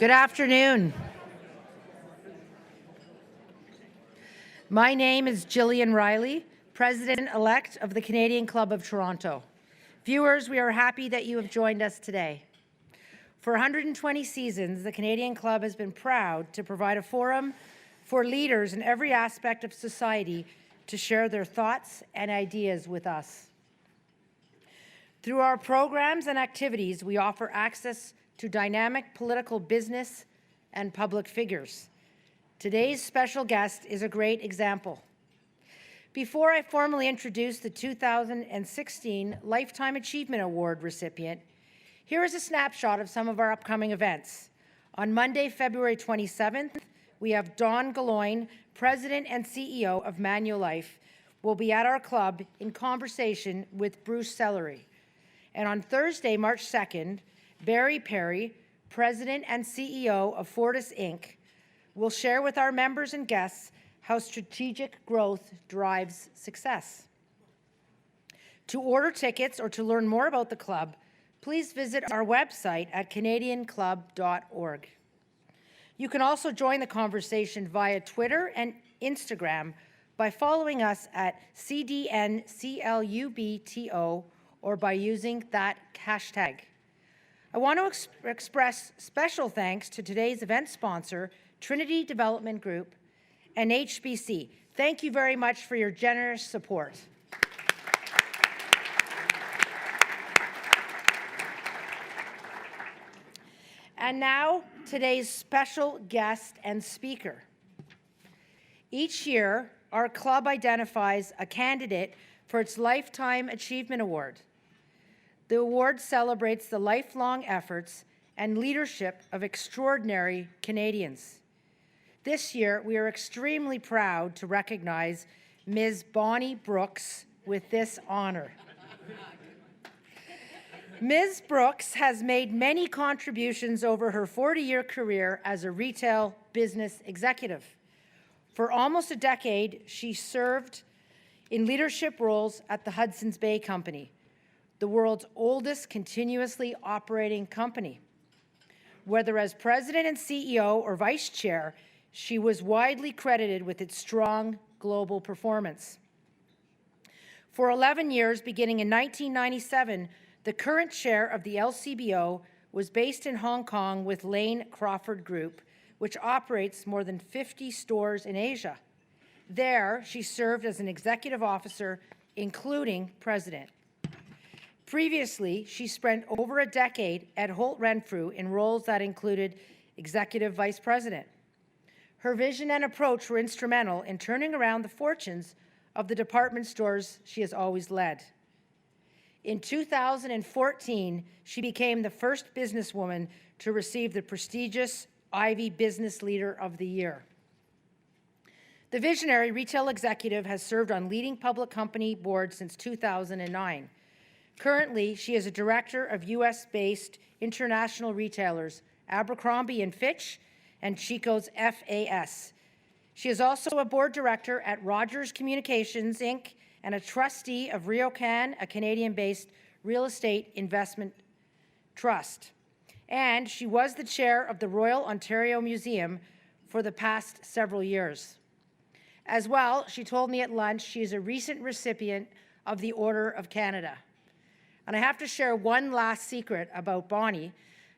Good afternoon. My name is Gillian Riley, President-elect of the Canadian Club of Toronto. Viewers, we are happy that you have joined us today. For 120 seasons, the Canadian Club has been proud to provide a forum for leaders in every aspect of society to share their thoughts and ideas with us. Through our programs and activities, we offer access to dynamic political business and public figures. Today's special guest is a great example. Before I formally introduce the 2016 Lifetime Achievement Award recipient, here is a snapshot of some of our upcoming events. On Monday, February 27th, we have Don Galoin, President and CEO of Manulife, will be at our club in conversation with Bruce Sellery. And on Thursday, March 2nd, Barry Perry, President and CEO of Fortis Inc., will share with our members and guests how strategic growth drives success. To order tickets or to learn more about the club, please visit our website at canadianclub.org. You can also join the conversation via Twitter and Instagram by following us at CDNCLUBTO or by using that hashtag. I want to express special thanks to today's event sponsor, Trinity Development Group, and HBC. Thank you very much for your generous support. And now, today's special guest and speaker. Each year, our club identifies a candidate for its Lifetime Achievement Award. The award celebrates the lifelong efforts and leadership of extraordinary Canadians. This year, we are extremely proud to recognize Ms. Bonnie Brooks with this honor. Ms. Brooks has made many contributions over her 40-year career as a retail business executive. For almost a decade, she served in leadership roles at the Hudson's Bay Company, the world's oldest continuously operating company. Whether as president and CEO or vice chair, she was widely credited with its strong global performance. For 11 years, beginning in 1997, the current chair of the LCBO was based in Hong Kong with Lane Crawford Group, which operates more than 50 stores in Asia. There, she served as an executive officer, including president. Previously, she spent over a decade at Holt Renfrew in roles that included executive vice president. Her vision and approach were instrumental in turning around the fortunes of the department stores she has always led. In 2014, she became the first businesswoman to receive the prestigious Ivy Business Leader of the Year. The visionary retail executive has served on leading public company boards since 2009. Currently, she is a director of US-based international retailers Abercrombie & Fitch and Chico's FAS. She is also a board director at Rogers Communications, Inc., and a trustee of RioCan, a Canadian-based real estate investment trust. And she was the chair of the Royal Ontario Museum for the past several years. As well, she told me at lunch she is a recent recipient of the Order of Canada. And I have to share one last secret about Bonnie,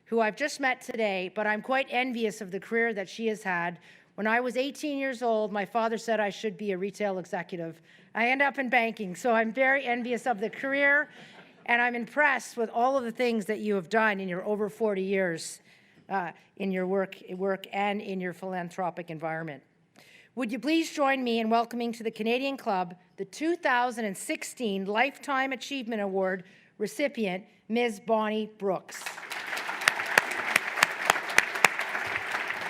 who I've just met today, but I'm quite envious of the career that she has had. When I was 18 years old, my father said I should be a retail executive. I ended up in banking, so I'm very envious of the career, and I'm impressed with all of the things that you have done in your over 40 years in your work and in your philanthropic environment. Would you please join me in welcoming to the Canadian Club the 2016 Lifetime Achievement Award recipient, Ms. Bonnie Brooks.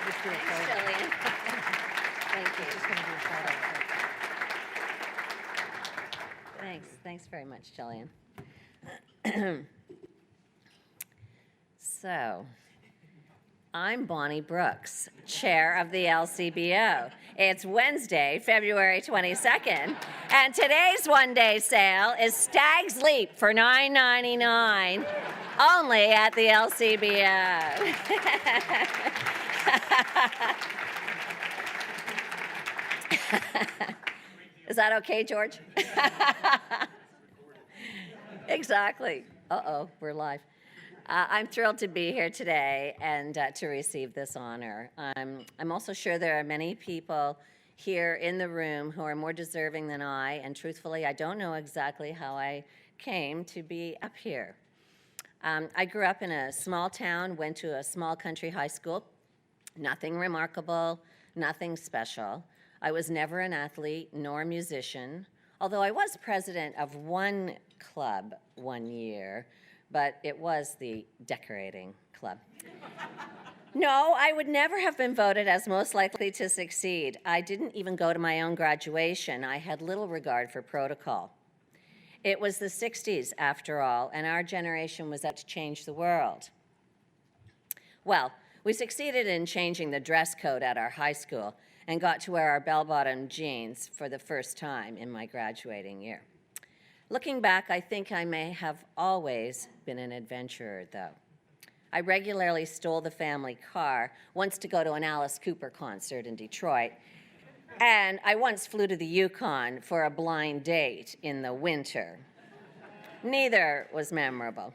Thanks, Gillian. Thank you. Thanks very much, Gillian. So, I'm Bonnie Brooks, chair of the LCBO. It's Wednesday, February 22nd, and today's one-day sale is Stag's Leap for $9.99, only at the LCBO. Is that okay, George? Exactly. Uh-oh, we're live. I'm thrilled to be here today and to receive this honor. I'm also sure there are many people here in the room who are more deserving than I, and truthfully, I don't know exactly how I came to be up here. I grew up in a small town, went to a small country high school. Nothing remarkable, nothing special. I was never an athlete nor a musician, although I was president of one club one year, but it was the decorating club. No, I would never have been voted as most likely to succeed. I didn't even go to my own graduation. I had little regard for protocol. It was the 60s, after all, and our generation was out to change the world. Well, we succeeded in changing the dress code at our high school and got to wear our bell-bottom jeans for the first time in my graduating year. Looking back, I think I may have always been an adventurer, though. I regularly stole the family car, once to go to an Alice Cooper concert in Detroit, and I once flew to the Yukon for a blind date in the winter. Neither was memorable.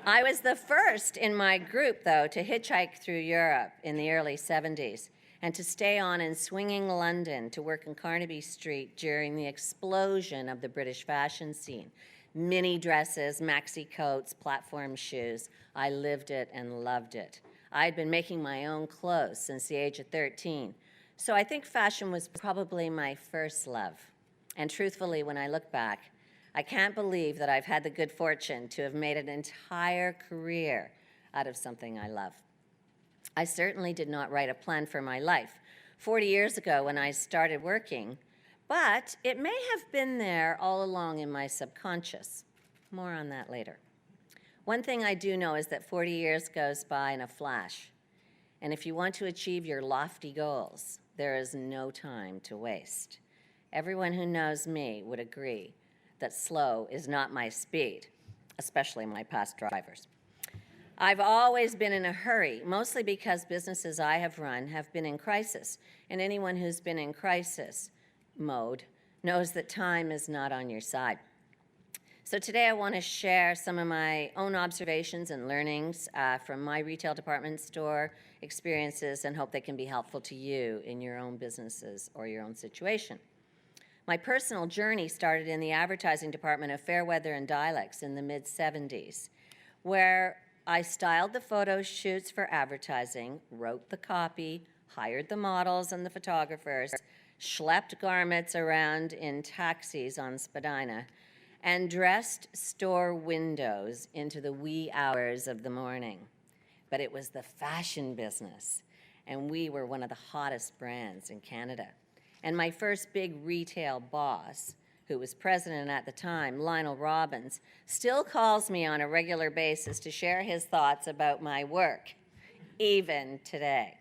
I was the first in my group, though, to hitchhike through Europe in the early 70s and to stay on in swinging London to work in Carnaby Street during the explosion of the British fashion scene. Mini dresses, maxi coats, platform shoes. I lived it and loved it. I had been making my own clothes since the age of 13. So I think fashion was probably my first love. And truthfully, when I look back, I can't believe that I've had the good fortune to have made an entire career out of something I love. I certainly did not write a plan for my life 40 years ago when I started working, but it may have been there all along in my subconscious. More on that later. One thing I do know is that 40 years goes by in a flash, and if you want to achieve your lofty goals, there is no time to waste. Everyone who knows me would agree that slow is not my speed, especially my past drivers. I've always been in a hurry, mostly because businesses I have run have been in crisis, and anyone who's been in crisis mode knows that time is not on your side. So today I want to share some of my own observations and learnings from my retail department store experiences and hope they can be helpful to you in your own businesses or your own situation. My personal journey started in the advertising department of Fairweather and Dialects in the mid-70s, where I styled the photo shoots for advertising, wrote the copy, hired the models and the photographers, schlepped garments around in taxis on Spadina, and dressed store windows into the wee hours of the morning. But it was the fashion business, and we were one of the hottest brands in Canada. And my first big retail boss, who was president at the time, Lionel Robbins, still calls me on a regular basis to share his thoughts about my work, even today.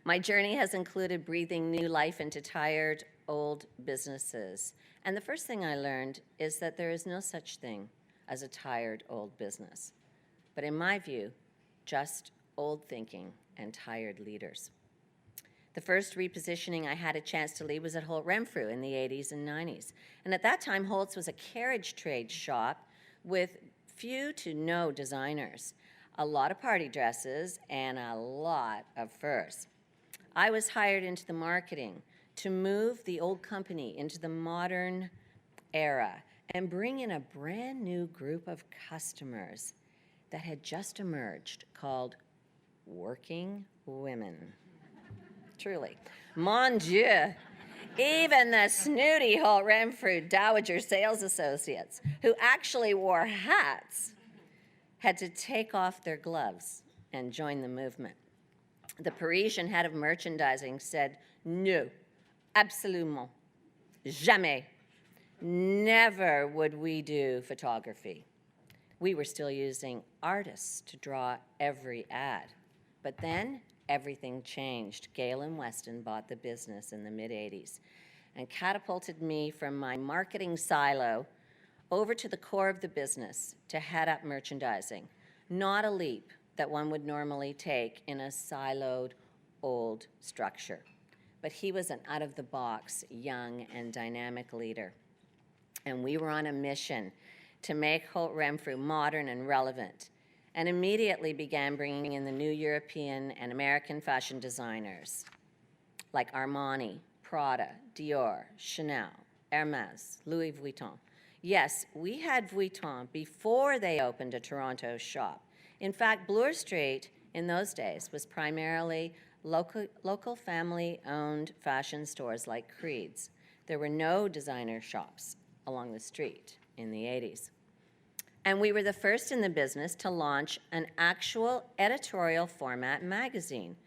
My journey has included breathing new life into tired, old businesses. And the first thing I learned is that there is no such thing as a tired old business. But in my view, just old thinking and tired leaders. The first repositioning I had a chance to lead was at Holt Renfrew in the 80s and 90s. And at that time, Holt's was a carriage trade shop with few to no designers, a lot of party dresses, and a lot of furs. I was hired into the marketing to move the old company into the modern era and bring in a brand new group of customers that had just emerged called working women. Truly. Mon Dieu. Even the snooty Holt Renfrew Dowager sales associates, who actually wore hats, had to take off their gloves and join the movement. The Parisian head of merchandising said, "No, absolument, jamais. Never would we do photography." We were still using artists to draw every ad. But then everything changed. Gale and Weston bought the business in the mid-'80s and catapulted me from my marketing silo over to the core of the business to head up merchandising. Not a leap that one would normally take in a siloed old structure. But he was an out-of-the-box, young and dynamic leader. And we were on a mission to make Holt Renfrew modern and relevant, and immediately began bringing in the new European and American fashion designers like Armani, Prada, Dior, Chanel, Hermes, Louis Vuitton. Yes, we had Vuitton before they opened a Toronto shop. In fact, Bloor Street in those days was primarily local family-owned fashion stores like Creed's. There were no designer shops along the street in the 80s. And we were the first in the business to launch an actual editorial format magazine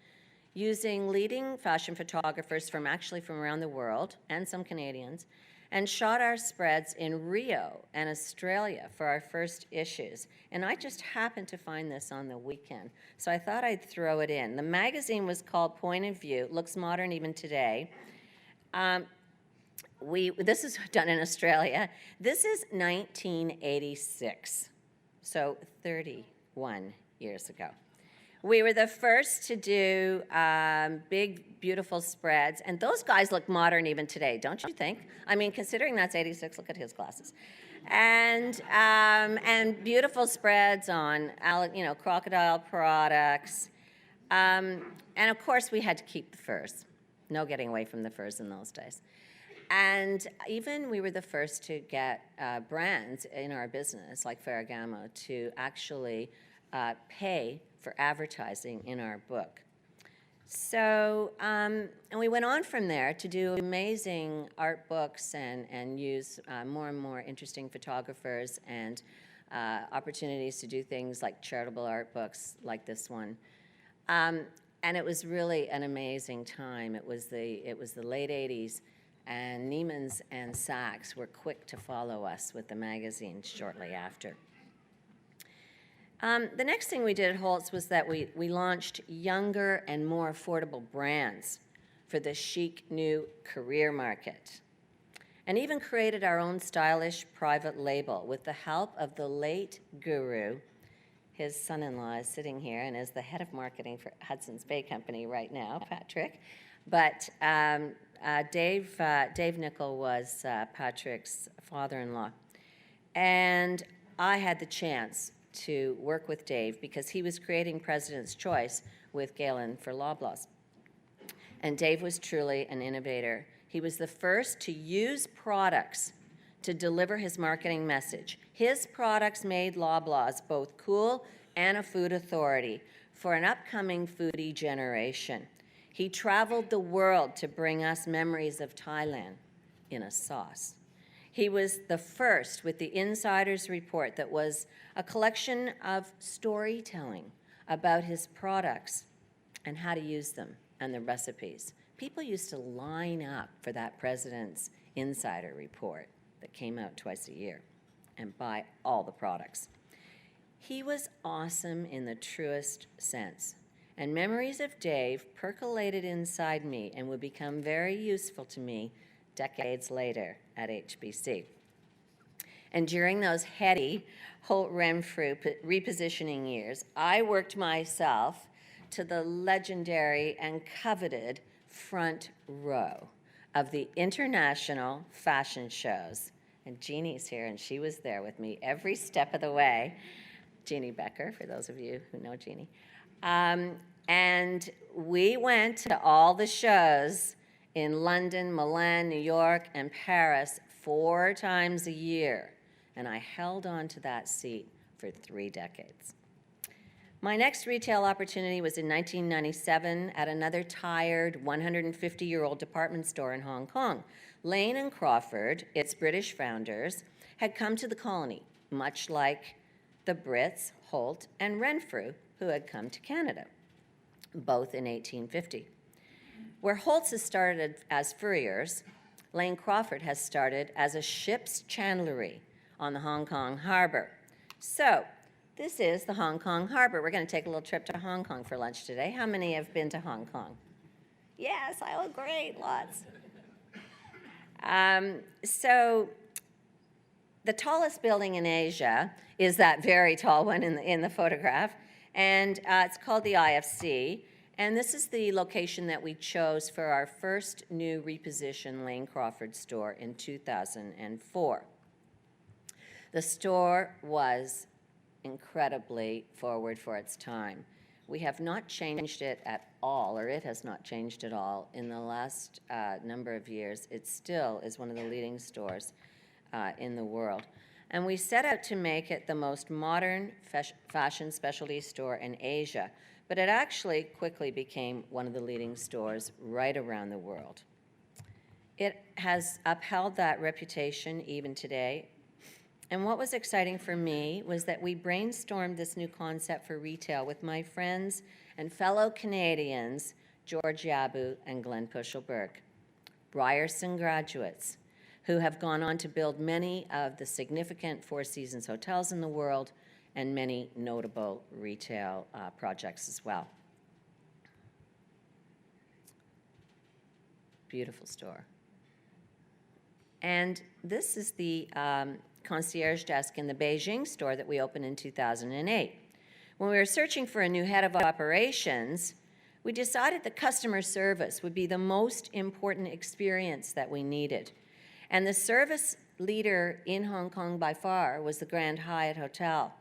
using leading fashion photographers from around the world and some Canadians, and shot our spreads in Rio and Australia for our first issues. And I just happened to find this on the weekend, so I thought I'd throw it in. The magazine was called Point of View. It looks modern even today. This is done in Australia. This is 1986, so 31 years ago. We were the first to do big, beautiful spreads, and those guys look modern even today, don't you think? I mean, considering that's 86, look at his glasses. And beautiful spreads on, crocodile products. And of course, we had to keep the furs. No getting away from the furs in those days. And even we were the first to get brands in our business, like Ferragamo, to actually pay for advertising in our book. So, and we went on from there to do amazing art books and use more and more interesting photographers and opportunities to do things like charitable art books like this one. And it was really an amazing time. It was the late 80s, and Neiman's and Saks were quick to follow us with the magazine shortly after. The next thing we did at Holt's was that we launched younger and more affordable brands for the chic new career market, and even created our own stylish private label with the help of the late guru. His son-in-law is sitting here and is the head of marketing for Hudson's Bay Company right now, Patrick. But Dave Nicol was Patrick's father-in-law. And I had the chance to work with Dave because he was creating President's Choice with Galen for Loblaws. And Dave was truly an innovator. He was the first to use products to deliver his marketing message. His products made Loblaws both cool and a food authority for an upcoming foodie generation. He traveled the world to bring us memories of Thailand in a sauce. He was the first with the Insider's Report that was a collection of storytelling about his products and how to use them and the recipes. People used to line up for that President's Insider Report that came out twice a year and buy all the products. He was awesome in the truest sense. And memories of Dave percolated inside me and would become very useful to me decades later at HBC. And during those heady Holt Renfrew repositioning years, I worked myself to the legendary and coveted front row of the international fashion shows. And Jeannie's here, and she was there with me every step of the way. Jeannie Becker, for those of you who know Jeannie. And we went to all the shows in London, Milan, New York, and Paris 4 times a year. And I held on to that seat for 3 decades. My next retail opportunity was in 1997 at another tired 150-year-old department store in Hong Kong. Lane and Crawford, its British founders, had come to the colony, much like the Brits, Holt, and Renfrew, who had come to Canada, both in 1850. Where Holt's has started as furriers, Lane Crawford has started as a ship's chandlery on the Hong Kong harbor. So, this is the Hong Kong harbor. We're going to take a little trip to Hong Kong for lunch today. How many have been to Hong Kong? Yes, oh, great, lots. So, the tallest building in Asia is that very tall one in the photograph, And it's called the IFC. And this is the location that we chose for our first new repositioned Lane Crawford store in 2004. The store was incredibly forward for its time. We have not changed it at all, or it has not changed at all in the last number of years. It still is one of the leading stores in the world. And we set out to make it the most modern fashion specialty store in Asia, but it actually quickly became one of the leading stores right around the world. It has upheld that reputation even today. And what was exciting for me was that we brainstormed this new concept for retail with my friends and fellow Canadians, George Yabu and Glenn Puschelberg, Ryerson graduates who have gone on to build many of the significant Four Seasons hotels in the world and many notable retail projects as well. Beautiful store. And this is the concierge desk in the Beijing store that we opened in 2008. When we were searching for a new head of operations, we decided that customer service would be the most important experience that we needed. And the service leader in Hong Kong by far was the Grand Hyatt Hotel.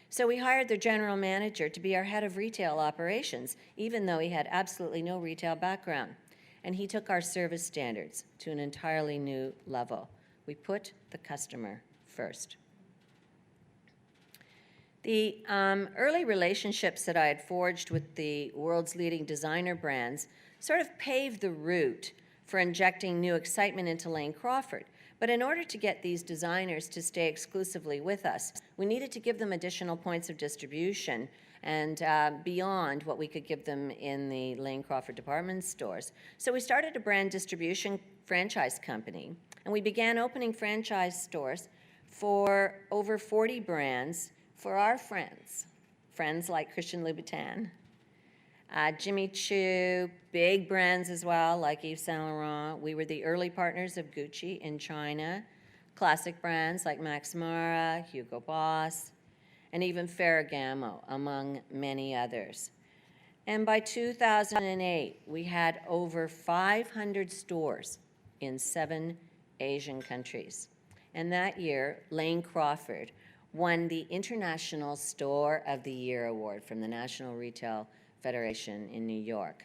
So we hired the general manager to be our head of retail operations, even though he had absolutely no retail background. And he took our service standards to an entirely new level. We put the customer first. The early relationships that I had forged with the world's leading designer brands sort of paved the route for injecting new excitement into Lane Crawford. But in order to get these designers to stay exclusively with us, we needed to give them additional points of distribution and beyond what we could give them in the Lane Crawford department stores. So we started a brand distribution franchise company, and we began opening franchise stores for over 40 brands for our friends like Christian Louboutin, Jimmy Choo, big brands as well, like Yves Saint Laurent. We were the early partners of Gucci in China, classic brands like Max Mara, Hugo Boss, and even Ferragamo, among many others. And by 2008, we had over 500 stores in 7 Asian countries. And that year, Lane Crawford won the International Store of the Year award from the National Retail Federation in New York.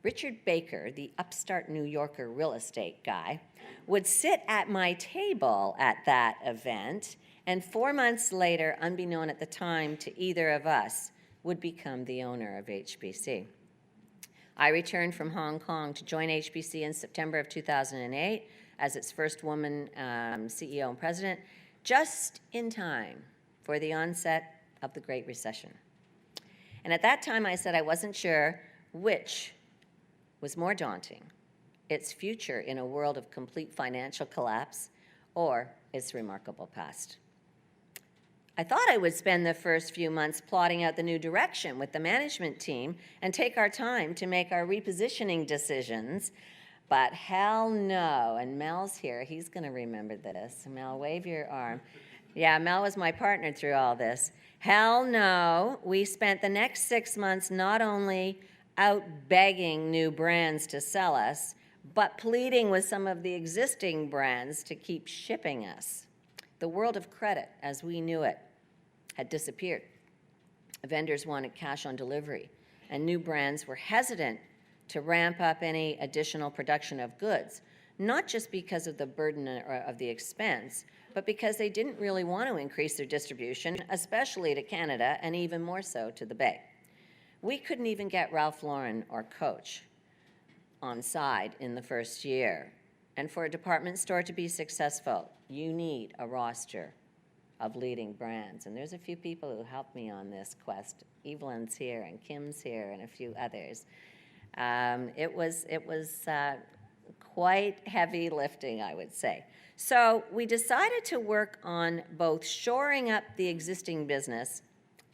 Richard Baker, the upstart New Yorker real estate guy, would sit at my table at that event, and 4 months later, unbeknown at the time to either of us, would become the owner of HBC. I returned from Hong Kong to join HBC in September of 2008 as its first woman CEO and president, just in time for the onset of the Great Recession. And at that time, I said I wasn't sure which was more daunting, its future in a world of complete financial collapse or its remarkable past. I thought I would spend the first few months plotting out the new direction with the management team and take our time to make our repositioning decisions, but hell no. And Mel's here. He's going to remember this. Mel, wave your arm. Yeah, Mel was my partner through all this. Hell no. We spent the next 6 months not only out begging new brands to sell us, but pleading with some of the existing brands to keep shipping us. The world of credit, as we knew it, had disappeared. Vendors wanted cash on delivery, and new brands were hesitant to ramp up any additional production of goods, not just because of the burden of the expense, but because they didn't really want to increase their distribution, especially to Canada, and even more so to the Bay. We couldn't even get Ralph Lauren or Coach on side in the first year. And for a department store to be successful, you need a roster of leading brands. And there's a few people who helped me on this quest. Evelyn's here, and Kim's here, and a few others. It was quite heavy lifting, I would say. So we decided to work on both shoring up the existing business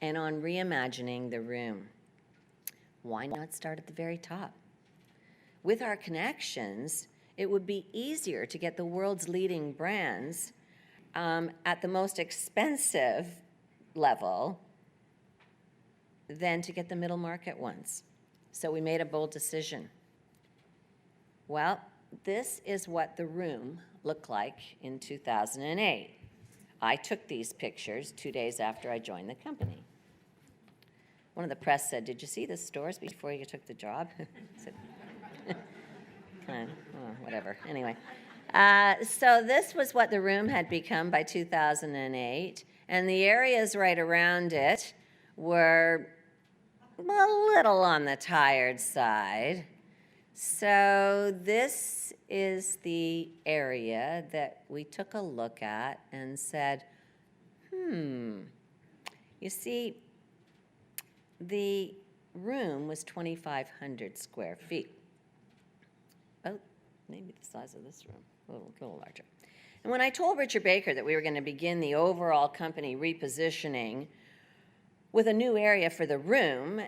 and on reimagining the room. Why not start at the very top? With our connections, it would be easier to get the world's leading brands at the most expensive level than to get the middle market ones. So we made a bold decision. Well, this is what the room looked like in 2008. I took these pictures 2 days after I joined the company. One of the press said, "Did you see the stores before you took the job?" I said, whatever. Anyway, so this was what the room had become by 2008, and the areas right around it were a little on the tired side. So this is the area that we took a look at and said, you see, the room was 2,500 square feet. Oh, maybe the size of this room, a little larger. And when I told Richard Baker that we were going to begin the overall company repositioning with a new area for the room,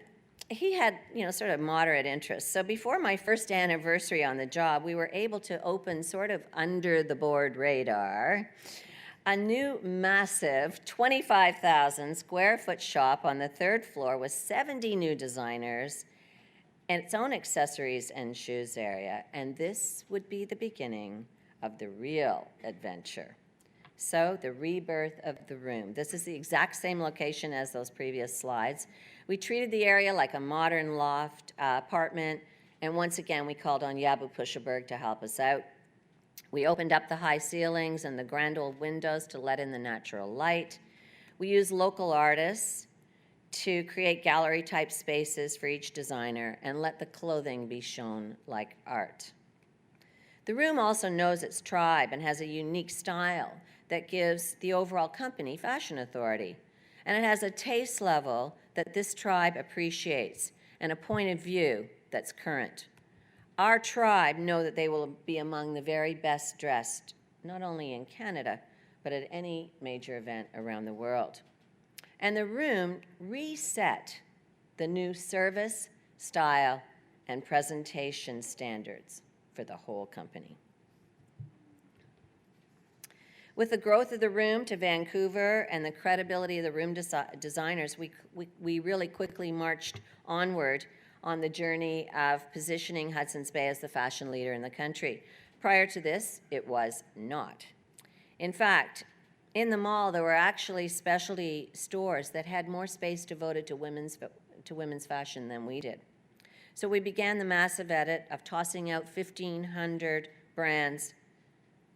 he had, sort of moderate interest. So before my first anniversary on the job, we were able to open sort of under the board radar a new massive 25,000 square foot shop on the 3rd floor with 70 new designers and its own accessories and shoes area. And this would be the beginning of the real adventure. So the rebirth of the room. This is the exact same location as those previous slides. We treated the area like a modern loft apartment, and once again, we called on Yabu Pushaberg to help us out. We opened up the high ceilings and the grand old windows to let in the natural light. We used local artists to create gallery-type spaces for each designer and let the clothing be shown like art. The room also knows its tribe and has a unique style that gives the overall company fashion authority. And it has a taste level that this tribe appreciates and a point of view that's current. Our tribe know that they will be among the very best dressed, not only in Canada, but at any major event around the world. And the room reset the new service, style, and presentation standards for the whole company. With the growth of the room to Vancouver and the credibility of the room designers, we really quickly marched onward on the journey of positioning Hudson's Bay as the fashion leader in the country. Prior to this, it was not. In fact, in the mall, there were actually specialty stores that had more space devoted to women's fashion than we did. So we began the massive edit of tossing out 1,500 brands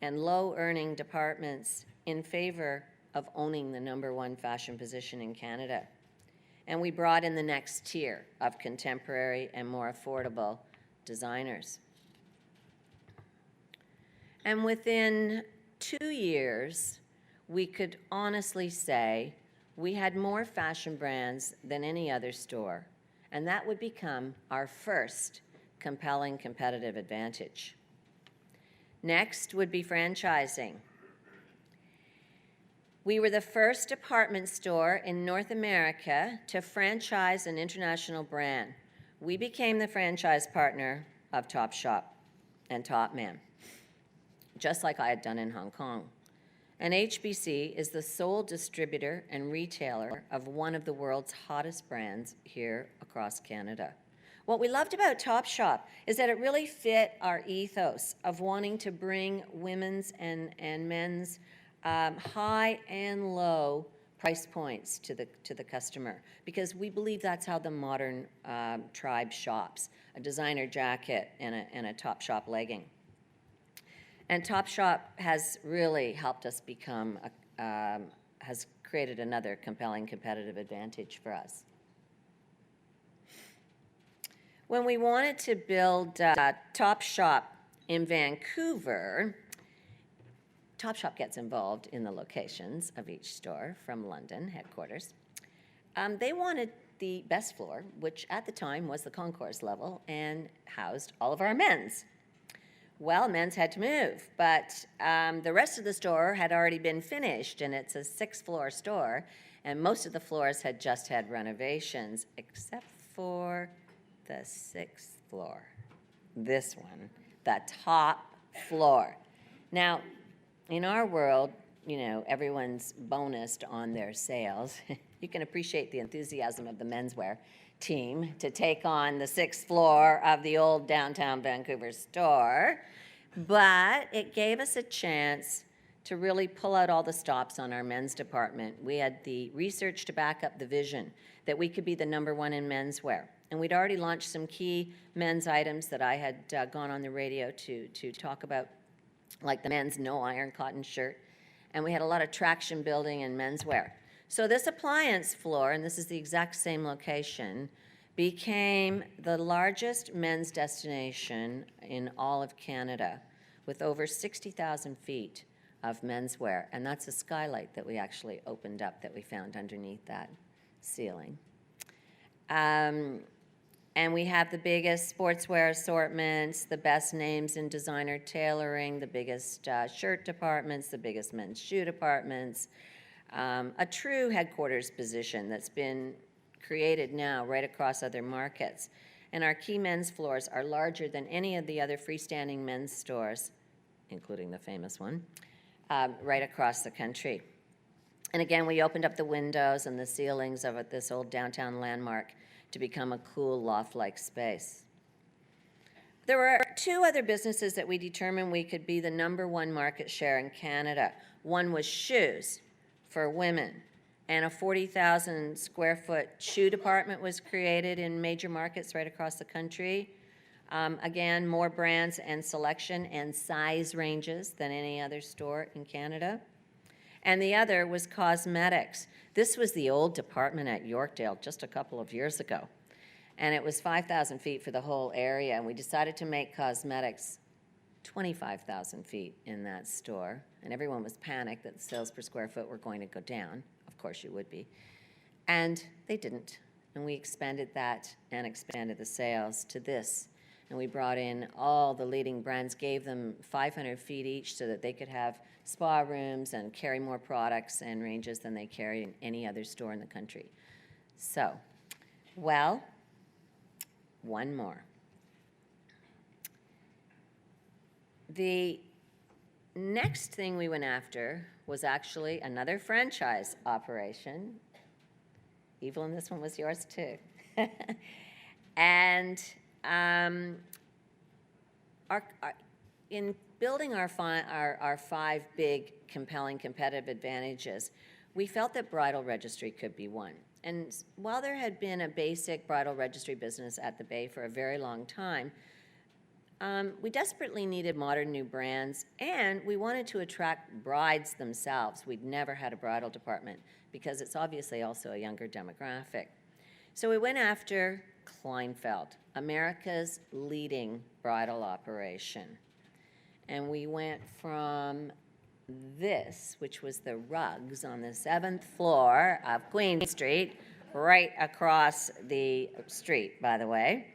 and low-earning departments in favor of owning the #1 fashion position in Canada. And we brought in the next tier of contemporary and more affordable designers. And within 2 years, we could honestly say we had more fashion brands than any other store, and that would become our first compelling competitive advantage. Next would be franchising. We were the first department store in North America to franchise an international brand. We became the franchise partner of Topshop and Topman, just like I had done in Hong Kong. And HBC is the sole distributor and retailer of one of the world's hottest brands here across Canada. What we loved about Topshop is that it really fit our ethos of wanting to bring women's and men's high and low price points to the customer, because we believe that's how the modern tribe shops: a designer jacket and a Topshop legging. And Topshop has really helped us become, has created another compelling competitive advantage for us. When we wanted to build Topshop in Vancouver, Topshop gets involved in the locations of each store from London headquarters. They wanted the best floor, which at the time was the concourse level and housed all of our men's. Well, men's had to move, but the rest of the store had already been finished, and it's a 6th-floor store, and most of the floors had just had renovations, except for the 6th floor, this one, the top floor. Now, in our world, everyone's bonused on their sales. you can appreciate the enthusiasm of the menswear team to take on the 6th floor of the old downtown Vancouver store. But it gave us a chance to really pull out all the stops on our men's department. We had the research to back up the vision that we could be the #1 in menswear. And we'd already launched some key men's items that I had gone on the radio to talk about, like the men's no-iron cotton shirt. And we had a lot of traction building in menswear. So this appliance floor, and this is the exact same location, became the largest men's destination in all of Canada, with over 60,000 feet of menswear. And that's a skylight that we actually opened up that we found underneath that ceiling. And we have the biggest sportswear assortments, the best names in designer tailoring, the biggest shirt departments, the biggest men's shoe departments, a true headquarters position that's been created now right across other markets. And our key men's floors are larger than any of the other freestanding men's stores, including the famous one, right across the country. And again, we opened up the windows and the ceilings of this old downtown landmark to become a cool loft-like space. There were 2 other businesses that we determined we could be the #1 market share in Canada. One was shoes for women, and a 40,000 square foot shoe department was created in major markets right across the country. Again, more brands and selection and size ranges than any other store in Canada. And the other was cosmetics. This was the old department at Yorkdale just a couple of years ago. And it was 5,000 feet for the whole area. And we decided to make cosmetics 25,000 feet in that store. And everyone was panicked that the sales per square foot were going to go down. Of course you would be. And they didn't. And we expanded that and expanded the sales to this. And we brought in all the leading brands, gave them 500 feet each so that they could have spa rooms and carry more products and ranges than they carry in any other store in the country. So, well, one more. The next thing we went after was actually another franchise operation. Evelyn, this one was yours too. And in building our 5 big, compelling competitive advantages, we felt that bridal registry could be one. And while there had been a basic bridal registry business at the Bay for a very long time, we desperately needed modern new brands, and we wanted to attract brides themselves. We'd never had a bridal department because it's obviously also a younger demographic. So we went after Kleinfeld, America's leading bridal operation. And we went from this, which was the rugs on the 7th floor of Queen Street, right across the street, by the way,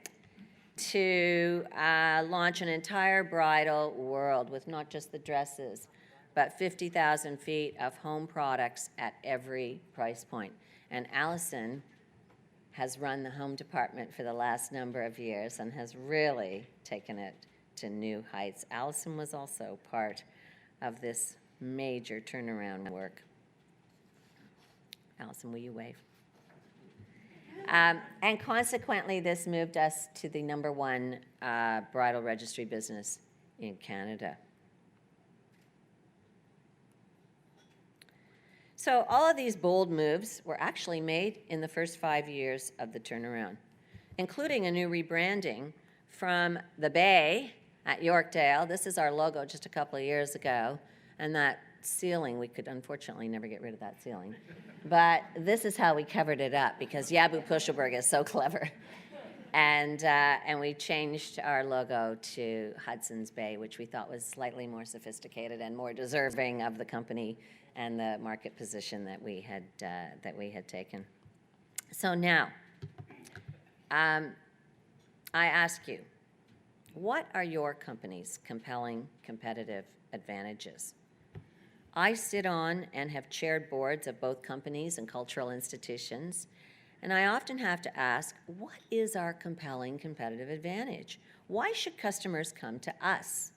to launch an entire bridal world with not just the dresses, but 50,000 feet of home products at every price point. And Allison has run the home department for the last number of years and has really taken it to new heights. Allison was also part of this major turnaround work. Allison, will you wave? And consequently, this moved us to the #1 bridal registry business in Canada. So all of these bold moves were actually made in the first 5 years of the turnaround, including a new rebranding from the Bay at Yorkdale. This is our logo just a couple of years ago, and that ceiling, we could unfortunately never get rid of that ceiling. But this is how we covered it up, because Yabu Pushelberg is so clever. And we changed our logo to Hudson's Bay, which we thought was slightly more sophisticated and more deserving of the company and the market position that we had taken. So now, I ask you, what are your company's compelling competitive advantages? I sit on and have chaired boards of both companies and cultural institutions, and I often have to ask, what is our compelling competitive advantage? Why should customers come to us?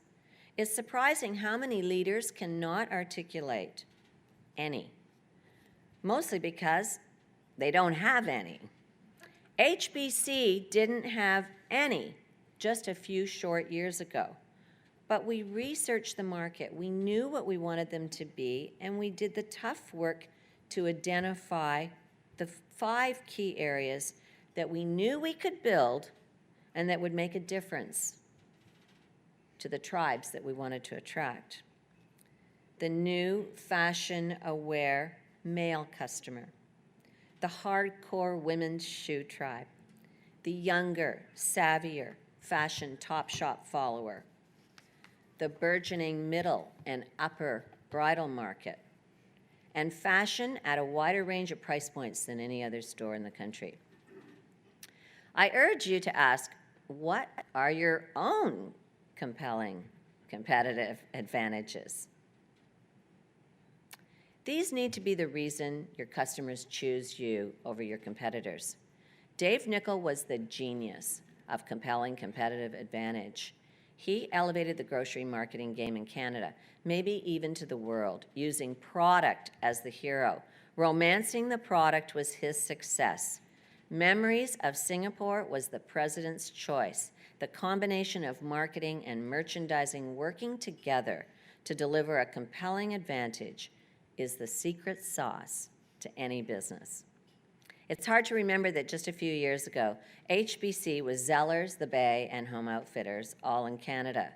It's surprising how many leaders cannot articulate any, mostly because They don't have any. HBC didn't have any just a few short years ago. But we researched the market. We knew what we wanted them to be, and we did the tough work to identify the 5 key areas that we knew we could build and that would make a difference to the tribes that we wanted to attract. The new fashion-aware male customer, the hardcore women's shoe tribe, the younger, savvier fashion Topshop follower, the burgeoning middle and upper bridal market, and fashion at a wider range of price points than any other store in the country. I urge you to ask, what are your own compelling competitive advantages? These need to be the reason your customers choose you over your competitors. Dave Nickel was the genius of compelling competitive advantage. He elevated the grocery marketing game in Canada, maybe even to the world, using product as the hero. Romancing the product was his success. Memories of Singapore was the president's choice. The combination of marketing and merchandising working together to deliver a compelling advantage is the secret sauce to any business. It's hard to remember that just a few years ago, HBC was Zellers, The Bay, and Home Outfitters, all in Canada.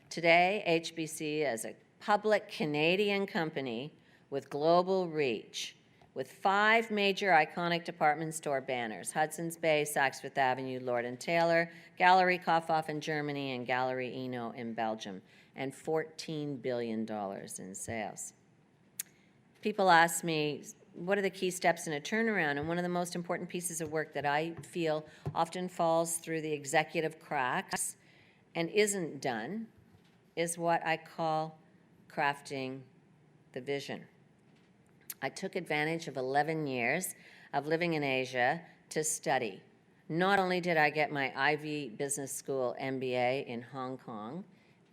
Today, HBC is a public Canadian company with global reach, with 5 major iconic department store banners: Hudson's Bay, Saks Fifth Avenue, Lord & Taylor, Galerie Kaufhof in Germany, and Galerie Eno in Belgium, and $14 billion in sales. People ask me, what are the key steps in a turnaround? And one of the most important pieces of work that I feel often falls through the executive cracks and isn't done is what I call crafting the vision. I took advantage of 11 years of living in Asia to study. Not only did I get my Ivy Business School MBA in Hong Kong,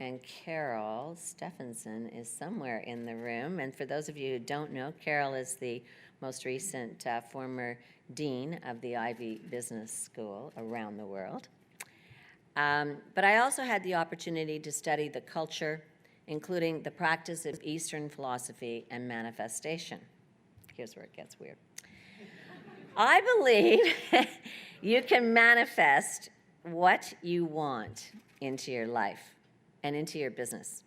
and Carol Stephenson is somewhere in the room. And for those of you who don't know, Carol is the most recent former dean of the Ivy Business School around the world. But I also had the opportunity to study the culture, including the practice of Eastern philosophy and manifestation. Here's where it gets weird. I believe you can manifest what you want into your life and into your business.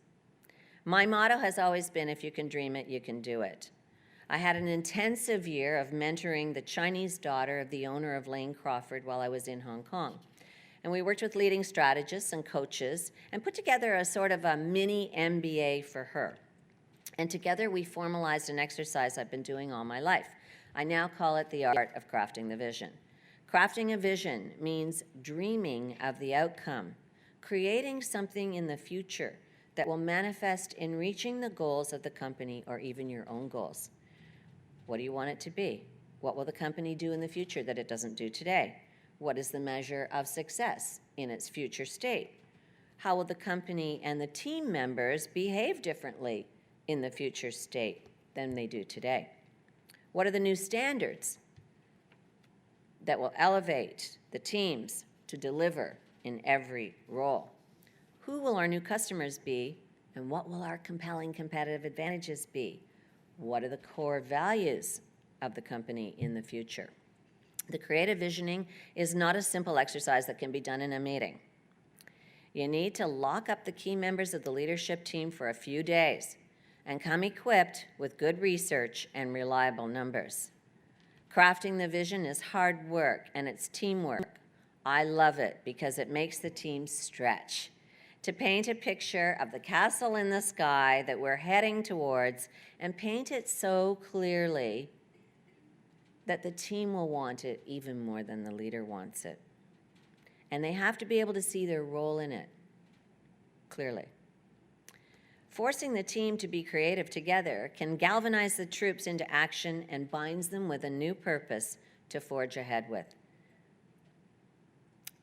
My motto has always been, if you can dream it, you can do it. I had an intensive year of mentoring the Chinese daughter of the owner of Lane Crawford while I was in Hong Kong. And we worked with leading strategists and coaches and put together a sort of a mini MBA for her. And together we formalized an exercise I've been doing all my life. I now call it the art of crafting the vision. Crafting a vision means dreaming of the outcome, creating something in the future that will manifest in reaching the goals of the company or even your own goals. What do you want it to be? What will the company do in the future that it doesn't do today? What is the measure of success in its future state? How will the company and the team members behave differently in the future state than they do today? What are the new standards that will elevate the teams to deliver in every role? Who will our new customers be, and what will our compelling competitive advantages be? What are the core values of the company in the future? The creative visioning is not a simple exercise that can be done in a meeting. You need to lock up the key members of the leadership team for a few days and come equipped with good research and reliable numbers. Crafting the vision is hard work, and it's teamwork. I love it because it makes the team stretch to paint a picture of the castle in the sky that we're heading towards, and paint it so clearly that the team will want it even more than the leader wants it. And they have to be able to see their role in it clearly. Forcing the team to be creative together can galvanize the troops into action and binds them with a new purpose to forge ahead with.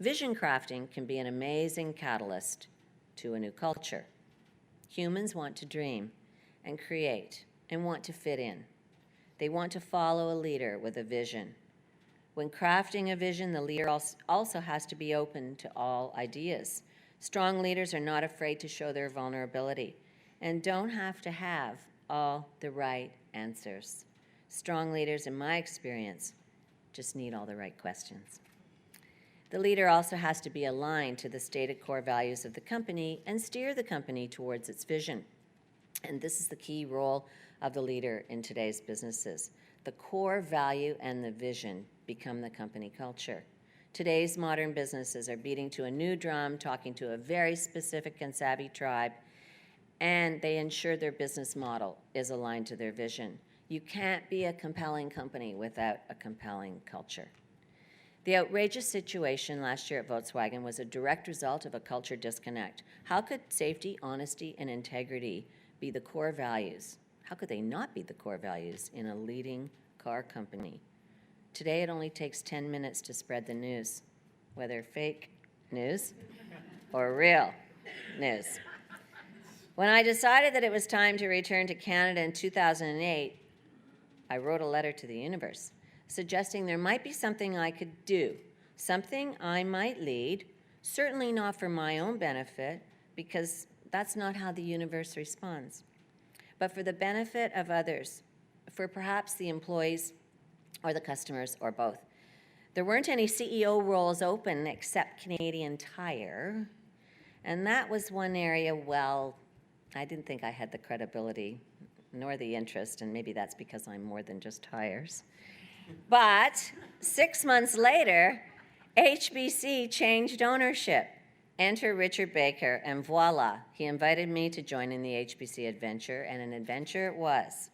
Vision crafting can be an amazing catalyst to a new culture. Humans want to dream and create and want to fit in. They want to follow a leader with a vision. When crafting a vision, the leader also has to be open to all ideas. Strong leaders are not afraid to show their vulnerability and don't have to have all the right answers. Strong leaders, in my experience, just need all the right questions. The leader also has to be aligned to the stated core values of the company and steer the company towards its vision. And this is the key role of the leader in today's businesses. The core value and the vision become the company culture. Today's modern businesses are beating to a new drum, talking to a very specific and savvy tribe, and they ensure their business model is aligned to their vision. You can't be a compelling company without a compelling culture. The outrageous situation last year at Volkswagen was a direct result of a culture disconnect. How could safety, honesty, and integrity be the core values? How could they not be the core values in a leading car company? Today, it only takes 10 minutes to spread the news, whether fake news or real news. When I decided that it was time to return to Canada in 2008, I wrote a letter to the universe, suggesting there might be something I could do, something I might lead, certainly not for my own benefit, because that's not how the universe responds, but for the benefit of others, for perhaps the employees or the customers or both. There weren't any CEO roles open except Canadian Tire, and that was one area, well, I didn't think I had the credibility nor the interest, and maybe that's because I'm more than just tires. But 6 months later, HBC changed ownership. Enter Richard Baker, and voila, he invited me to join in the HBC adventure, and an adventure it was.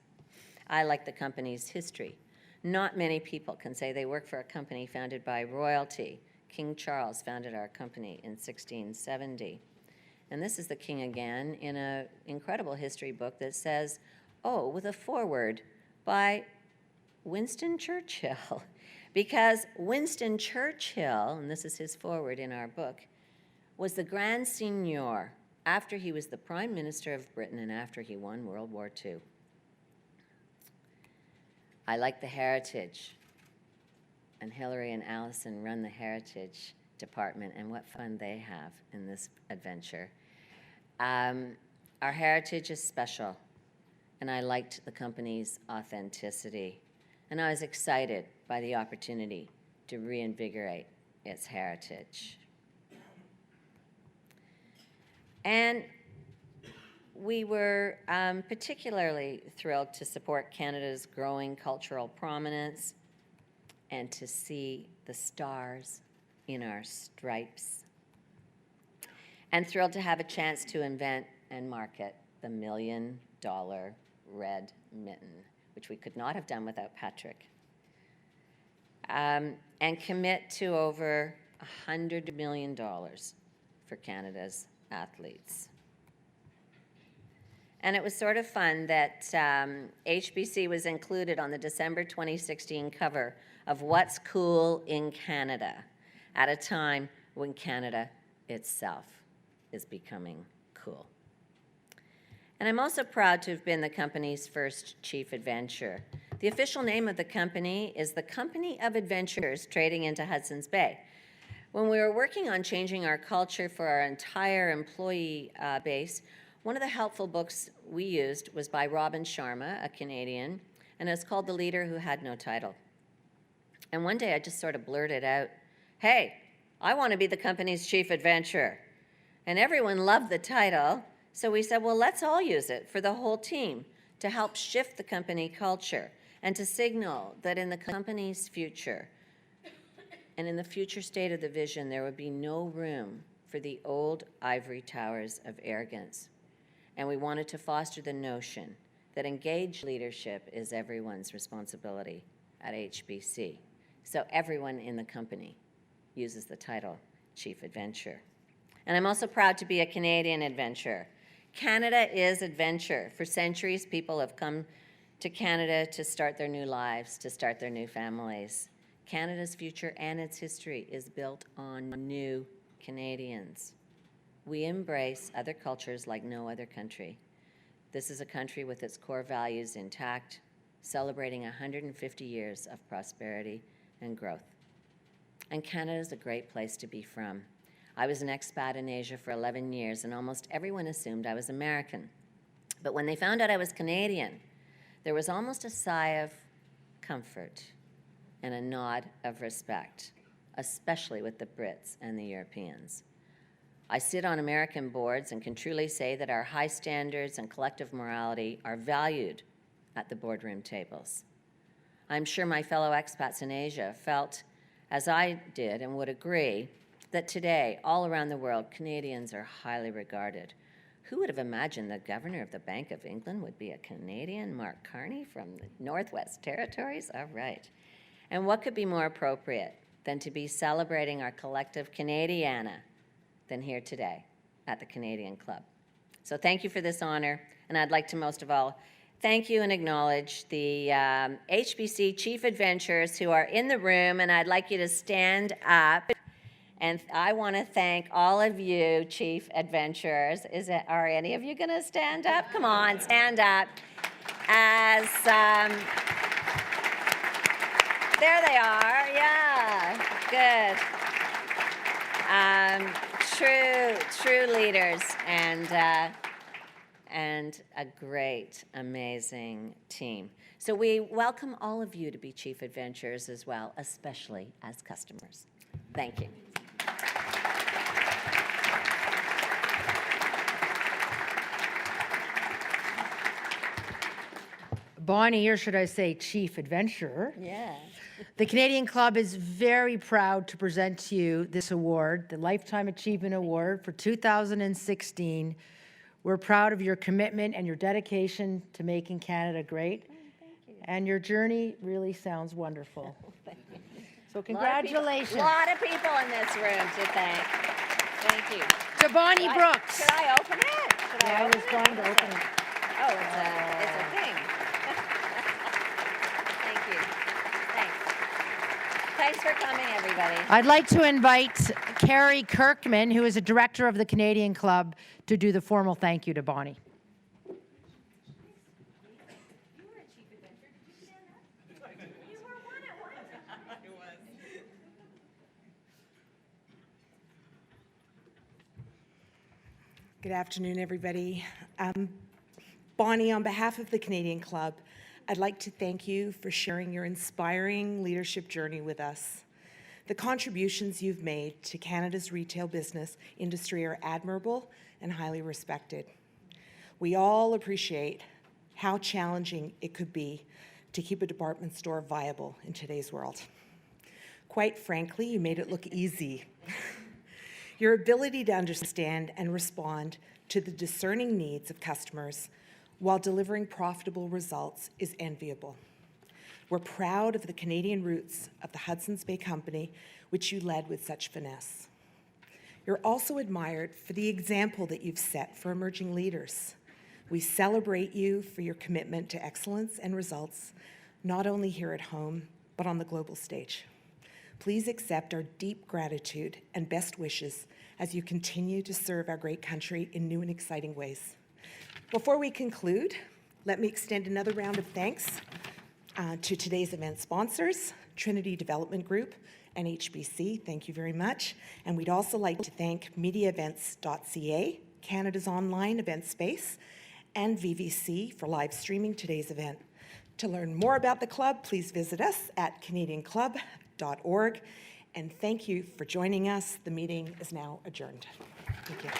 I like the company's history. Not many people can say they work for a company founded by royalty. King Charles founded our company in 1670. And this is the king again in an incredible history book that says, oh, with a foreword by Winston Churchill. Because Winston Churchill, and this is his foreword in our book, was the Grand Seigneur after he was the Prime Minister of Britain and after he won World War II. I like the heritage, and Hillary and Allison run the heritage department, and what fun they have in this adventure. Our heritage is special, and I liked the company's authenticity, and I was excited by the opportunity to reinvigorate its heritage. And we were particularly thrilled to support Canada's growing cultural prominence and to see the stars in our stripes. And thrilled to have a chance to invent and market the $1 million red mitten, which we could not have done without Patrick. And commit to over $100 million for Canada's athletes. And it was sort of fun that HBC was included on the December 2016 cover of What's Cool in Canada at a time when Canada itself is becoming cool. And I'm also proud to have been the company's first chief adventure. The official name of the company is the Company of Adventurers Trading into Hudson's Bay. When we were working on changing our culture for our entire employee base, one of the helpful books we used was by Robin Sharma, a Canadian, and it's called The Leader Who Had No Title. And one day I just sort of blurted out, hey, I want to be the company's chief adventurer. And everyone loved the title, so we said, well, let's all use it for the whole team to help shift the company culture and to signal that in the company's future and in the future state of the vision, there would be no room for the old ivory towers of arrogance. And we wanted to foster the notion that engaged leadership is everyone's responsibility at HBC. So everyone in the company uses the title Chief Adventurer. And I'm also proud to be a Canadian adventurer. Canada is adventure. For centuries, people have come to Canada to start their new lives, to start their new families. Canada's future and its history is built on new Canadians. We embrace other cultures like no other country. This is a country with its core values intact, celebrating 150 years of prosperity and growth. And Canada is a great place to be from. I was an expat in Asia for 11 years, and almost everyone assumed I was American. But when they found out I was Canadian, there was almost a sigh of comfort and a nod of respect, especially with the Brits and the Europeans. I sit on American boards and can truly say that our high standards and collective morality are valued at the boardroom tables. I'm sure my fellow expats in Asia felt, as I did and would agree, that today, all around the world, Canadians are highly regarded. Who would have imagined the governor of the Bank of England would be a Canadian, Mark Carney from the Northwest Territories? All right. And what could be more appropriate than to be celebrating our collective Canadiana than here today at the Canadian Club? So thank you for this honor, and I'd like to most of all thank you and acknowledge the HBC Chief Adventurers who are in the room, and I'd like you to stand up. And I want to thank all of you, Chief Adventurers. Are any of you going to stand up? Come on, stand up. As there they are. Yeah, good. True leaders and a great, amazing team. So we welcome all of you to be Chief Adventurers as well, especially as customers. Thank you. Bonnie, or should I say Chief Adventurer. Yeah. The Canadian Club is very proud to present to you this award, the Lifetime Achievement Award for 2016. We're proud of your commitment and your dedication to making Canada great. Thank you. And your journey really sounds wonderful. Thank you. So congratulations. A lot of people in this room to thank. Thank you. To Bonnie Brooks. Should I open it? I was going to open it. Oh, it's a thing. Thank you. Thanks for coming, everybody. I'd like to invite Carrie Kirkman, who is a director of the Canadian Club, to do the formal thank you to Bonnie. Good afternoon, everybody. Bonnie, on behalf of the Canadian Club, I'd like to thank you for sharing your inspiring leadership journey with us. The contributions you've made to Canada's retail business industry are admirable and highly respected. We all appreciate how challenging it could be to keep a department store viable in today's world. Quite frankly, you made it look easy. Your ability to understand and respond to the discerning needs of customers while delivering profitable results is enviable. We're proud of the Canadian roots of the Hudson's Bay Company, which you led with such finesse. You're also admired for the example that you've set for emerging leaders. We celebrate you for your commitment to excellence and results, not only here at home, but on the global stage. Please accept our deep gratitude and best wishes as you continue to serve our great country in new and exciting ways. Before we conclude, let me extend another round of thanks to today's event sponsors, Trinity Development Group and HBC. Thank you very much. And we'd also like to thank MediaEvents.ca, Canada's online event space, and VVC for live streaming today's event. To learn more about the club, please visit us at canadianclub.org. And thank you for joining us. The meeting is now adjourned. Thank you.